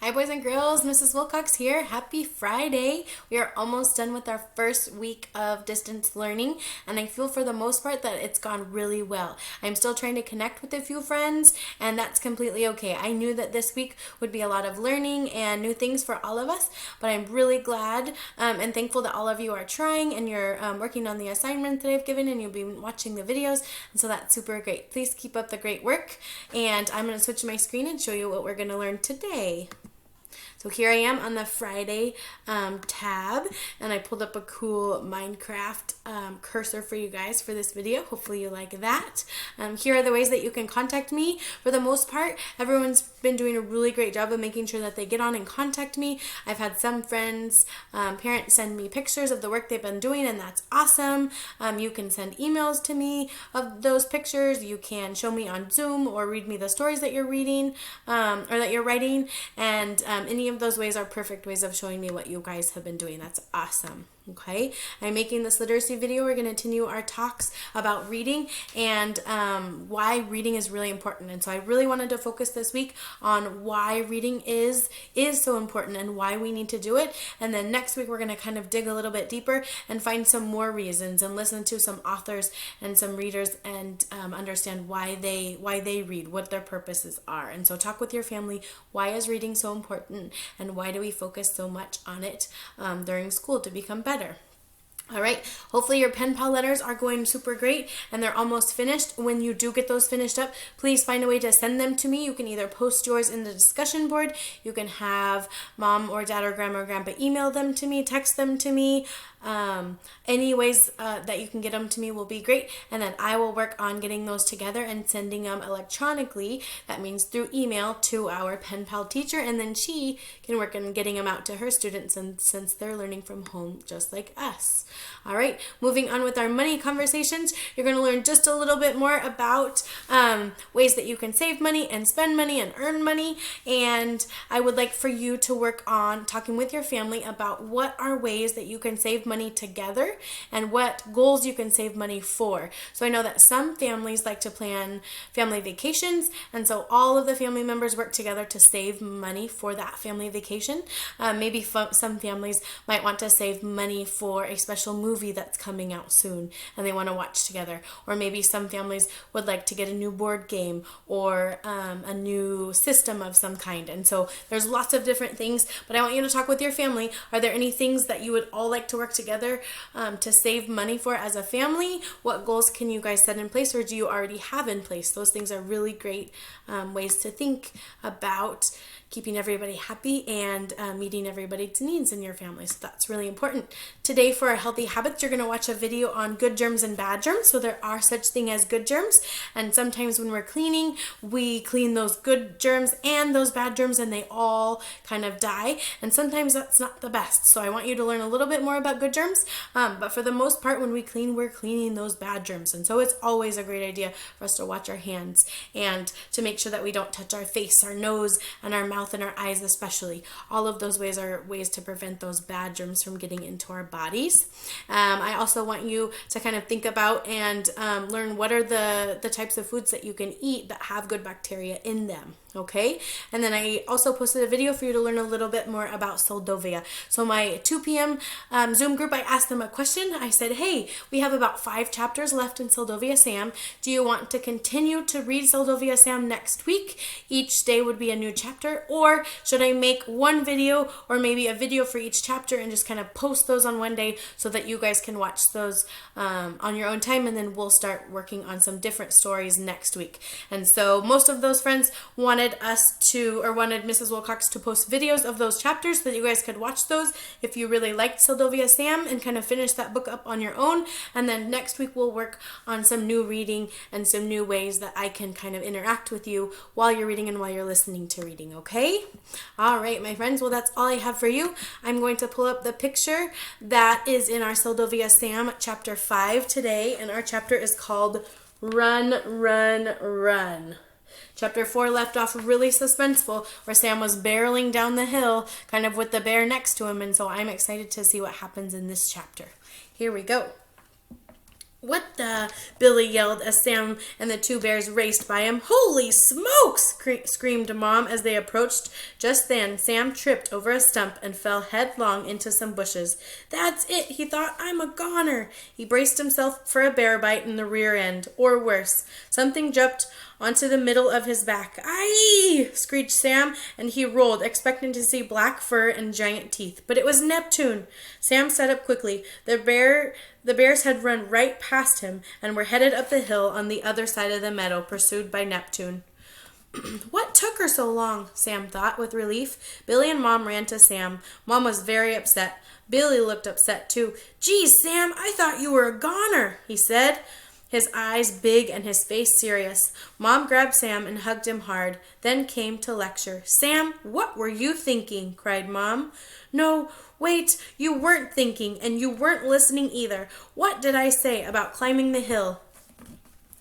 Hi boys and girls, Mrs. Wilcox here. Happy Friday. We are almost done with our first week of distance learning, and I feel for the most part that it's gone really well. I'm still trying to connect with a few friends, and that's completely okay. I knew that this week would be a lot of learning and new things for all of us, but I'm really glad and thankful that all of you are trying and you're working on the assignment that I've given and you've been watching the videos, and so that's super great. Please keep up the great work, and I'm going to switch my screen and show you what we're going to learn today. So here I am on the Friday tab, and I pulled up a cool Minecraft cursor for you guys for this video. Hopefully you like that. Here are the ways that you can contact me. For the most part, everyone's been doing a really great job of making sure that they get on and contact me. I've had some friends, parents send me pictures of the work they've been doing, and that's awesome. You can send emails to me of those pictures. You can show me on Zoom or read me the stories that you're reading or that you're writing, and any of those ways are perfect ways of showing me what you guys have been doing. That's awesome. Okay, I'm making this literacy video. We're going to continue our talks about reading and why reading is really important. And so I really wanted to focus this week on why reading is so important and why we need to do it. And then next week we're going to kind of dig a little bit deeper and find some more reasons and listen to some authors and some readers and understand why they read, what their purposes are. And so talk with your family. Why is reading so important, and why do we focus so much on it during school to become better? All right, hopefully your pen pal letters are going super great and they're almost finished. When you do get those finished up, please find a way to send them to me. You can either post yours in the discussion board, you can have mom or dad or grandma or grandpa email them to me, text them to me. Any ways that you can get them to me will be great, and then I will work on getting those together and sending them electronically. That means through email to our pen pal teacher, and then she can work on getting them out to her students, and since they're learning from home just like us. All right, moving on with our money conversations, you're going to learn just a little bit more about ways that you can save money and spend money and earn money, and I would like for you to work on talking with your family about what are ways that you can save money together and what goals you can save money for. So I know that some families like to plan family vacations, and so all of the family members work together to save money for that family vacation. Maybe some families might want to save money for a special movie that's coming out soon and they want to watch together, or maybe some families would like to get a new board game or a new system of some kind. And so there's lots of different things, but I want you to talk with your family. Are there any things that you would all like to work together to save money for as a family? What goals can you guys set in place, or do you already have in place? Those things are really great ways to think about keeping everybody happy and meeting everybody's needs in your family. So that's really important. Today for our healthy habits, you're going to watch a video on good germs and bad germs. So there are such thing as good germs, and sometimes when we're cleaning, we clean those good germs and those bad germs and they all kind of die, and sometimes that's not the best. So I want you to learn a little bit more about good germs, but for the most part when we clean, we're cleaning those bad germs, and so it's always a great idea for us to watch our hands and to make sure that we don't touch our face, our nose, and our mouth and our eyes especially. All of those ways are ways to prevent those bad germs from getting into our bodies. I also want you to kind of think about and learn what are the types of foods that you can eat that have good bacteria in them. Okay, and then I also posted a video for you to learn a little bit more about Soldovia. So my 2 p.m. Zoom group, I asked them a question. I said, hey, we have about 5 chapters left in Soldovia Sam. Do you want to continue to read Soldovia Sam next week? Each day would be a new chapter, or should I make one video or maybe a video for each chapter and just kind of post those on one day so that you guys can watch those on your own time, and then we'll start working on some different stories next week. And so most of those friends wanted Mrs. Wilcox to post videos of those chapters so that you guys could watch those if you really liked Soldovia Sam and kind of finish that book up on your own. And then next week we'll work on some new reading and some new ways that I can kind of interact with you while you're reading and while you're listening to reading, okay? All right, my friends, well, that's all I have for you. I'm going to pull up the picture that is in our Soldovia Sam chapter 5 today, and our chapter is called Run, Run, Run. Chapter 4 left off really suspenseful, where Sam was barreling down the hill, kind of with the bear next to him, and so I'm excited to see what happens in this chapter. Here we go. "What the?" Billy yelled as Sam and the two bears raced by him. "Holy smokes!" screamed Mom as they approached. Just then, Sam tripped over a stump and fell headlong into some bushes. "That's it," he thought. "I'm a goner." He braced himself for a bear bite in the rear end, or worse. Something jumped onto the middle of his back. "Aye!" screeched Sam, and he rolled, expecting to see black fur and giant teeth. But it was Neptune. Sam sat up quickly. The bears had run right past him and were headed up the hill on the other side of the meadow, pursued by Neptune. "What took her so long?" Sam thought with relief. Billy and Mom ran to Sam. Mom was very upset. Billy looked upset too. "Geez, Sam, I thought you were a goner," he said, his eyes big and his face serious. Mom grabbed Sam and hugged him hard, then came to lecture. "Sam, what were you thinking?" cried Mom. "No, wait, you weren't thinking, and you weren't listening either. What did I say about climbing the hill?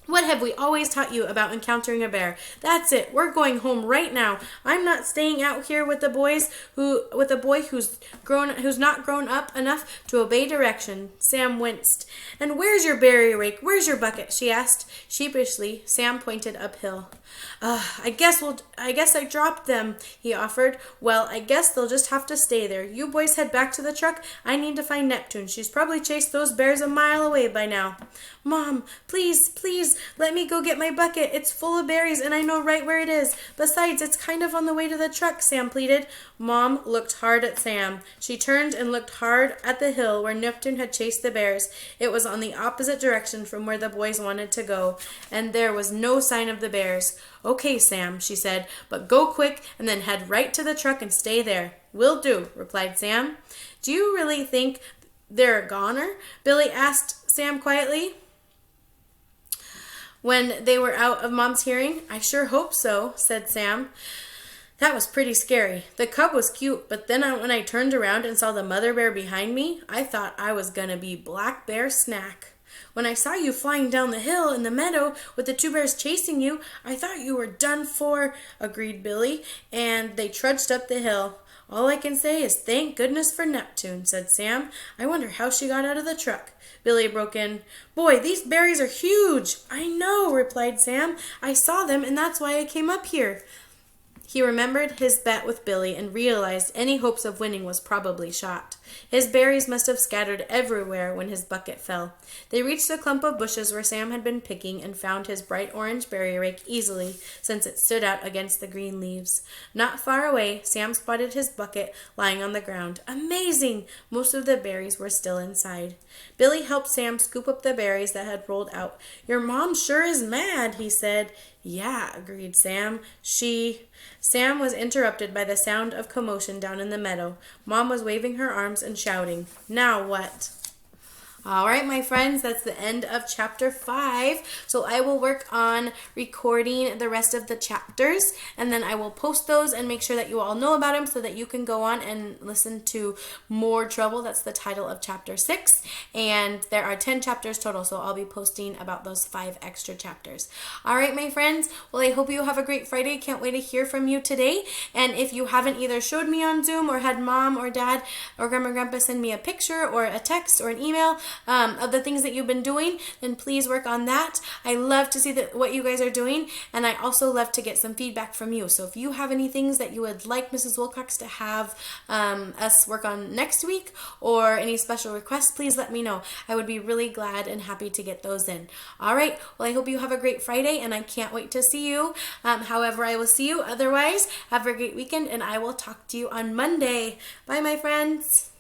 What have we always taught you about encountering a bear? That's it. We're going home right now. I'm not staying out here with a boy who's not grown up enough to obey direction." Sam winced. "And where's your berry rake? Where's your bucket?" she asked. Sheepishly, Sam pointed uphill. I guess I dropped them," he offered. "Well, I guess they'll just have to stay there. You boys head back to the truck. I need to find Neptune. She's probably chased those bears a mile away by now." "Mom, please, please, let me go get my bucket. It's full of berries and I know right where it is. Besides, it's kind of on the way to the truck," Sam pleaded. Mom looked hard at Sam. She turned and looked hard at the hill where Neptune had chased the bears. It was on the opposite direction from where the boys wanted to go, and there was no sign of the bears. "Okay, Sam," she said, "but go quick and then head right to the truck and stay there." "Will do," replied Sam. "Do you really think they're a goner?" Billy asked Sam quietly, when they were out of Mom's hearing. "I sure hope so," said Sam. "That was pretty scary. The cub was cute, but then when I turned around and saw the mother bear behind me, I thought I was gonna be Black Bear Snack. When I saw you flying down the hill in the meadow with the two bears chasing you, I thought you were done for," agreed Billy, and they trudged up the hill. "All I can say is thank goodness for Neptune," said Sam. "I wonder how she got out of the truck." Billy broke in. "Boy, these berries are huge." "I know," replied Sam. "I saw them, and that's why I came up here." He remembered his bet with Billy and realized any hopes of winning was probably shot. His berries must have scattered everywhere when his bucket fell. They reached a clump of bushes where Sam had been picking and found his bright orange berry rake easily, since it stood out against the green leaves. Not far away, Sam spotted his bucket lying on the ground. Amazing! Most of the berries were still inside. Billy helped Sam scoop up the berries that had rolled out. "Your mom sure is mad," he said. "Yeah," agreed Sam. Sam was interrupted by the sound of commotion down in the meadow. Mom was waving her arms and shouting. "Now what?" All right, my friends, that's the end of chapter 5. So I will work on recording the rest of the chapters, and then I will post those and make sure that you all know about them so that you can go on and listen to More Trouble. That's the title of chapter 6. And there are 10 chapters total, so I'll be posting about those 5 extra chapters. All right, my friends. Well, I hope you have a great Friday. Can't wait to hear from you today. And if you haven't either showed me on Zoom or had Mom or Dad or Grandma or Grandpa send me a picture or a text or an email, of the things that you've been doing, then please work on that. I love to see what you guys are doing, and I also love to get some feedback from you. So if you have any things that you would like Mrs. Wilcox to have us work on next week, or any special requests, please let me know. I would be really glad and happy to get those in. All right, well, I hope you have a great Friday, and I can't wait to see you. However, I will see you. Otherwise, have a great weekend, and I will talk to you on Monday. Bye, my friends.